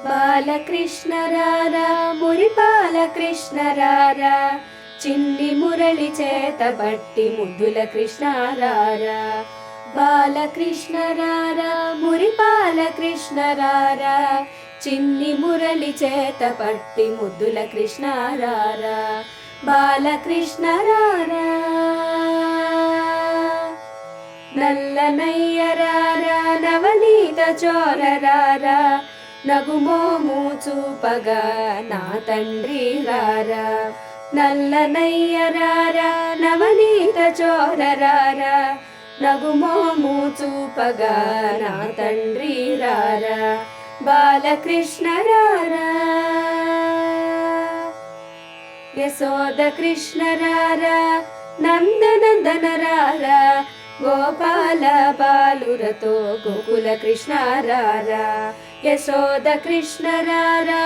బాలకృష్ణ రారా మురిపాల కృష్ణ రారా, చిన్ని మురళి చేత బట్టి ముద్దుల కృష్ణ రారా. బాలకృష్ణ రారా మురిపాల కృష్ణ రారా, చిన్ని మురళి చేత పట్టి ముద్దుల కృష్ణ రారా. బాలకృష్ణ రారా. నల్లనయ్య రారా నవనీత చోర రారా, నగుమోము చూపగా నా తండ్రి రారా. నల్లనయ్య రారా నవనీత చోర రారా, నగుమోము చూపగా నా తండ్రి రారా. బాలకృష్ణ రారా. యశోద కృష్ణ రారా నందనందన రారా, గోపాల బాలురతో గోకుల కృష్ణ రారా. యశోద కృష్ణ రారా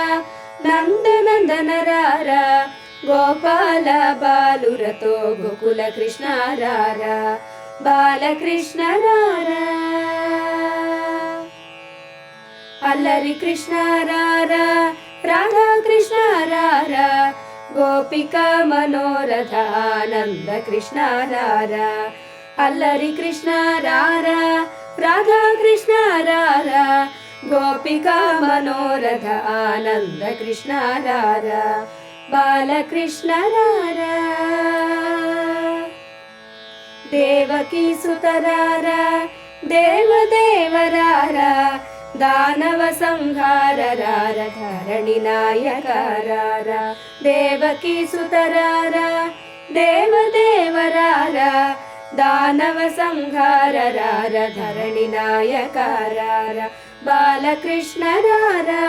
నందనందన రారా, గోపాల బాలురతో గోకుల కృష్ణ రారా. బాలకృష్ణ రారా. అల్లరి కృష్ణ రారా రాధా కృష్ణ రారా, గోపిక మనోరథ ఆనంద కృష్ణ రారా. అల్లరి కృష్ణ రారా రాధా కృష్ణ రారా, గోపిక మనోరథ ఆనంద కృష్ణ రారా. బాలకృష్ణ రారా. దేవకీ సుత రారా దేవదేవ రారా, దానవ సంహార రార ధరణి నాయక రారా. దేవకీ సుత రారా దేవదేవ రారా, దానవ సంహార రార ధరణి నాయక రారా. బాలకృష్ణ రారా.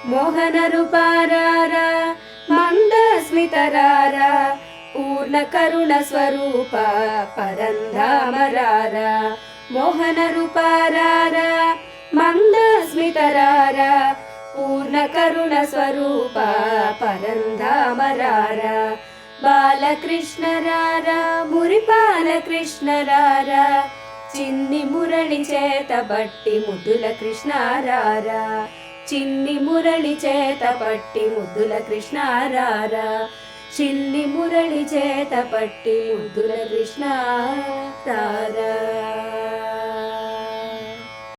మోహన రూప రారా మందస్మిత రారా, పూర్ణ కరుణ స్వరూప పరంధామ రారా. మోహన రూప రారా మందస్మిత రారా, పూర్ణ కరుణ స్వరూప పరంధామ రారా. బాలకృష్ణ రారా మురిపాల కృష్ణ రారా, చిన్ని మురళి చేత బట్టి ముద్దుల కృష్ణ రారా. చిన్ని మురళి చేత పట్టి ముద్దుల కృష్ణ రారా. చిన్ని మురళి చేత పట్టి ముద్దుల కృష్ణ రారా.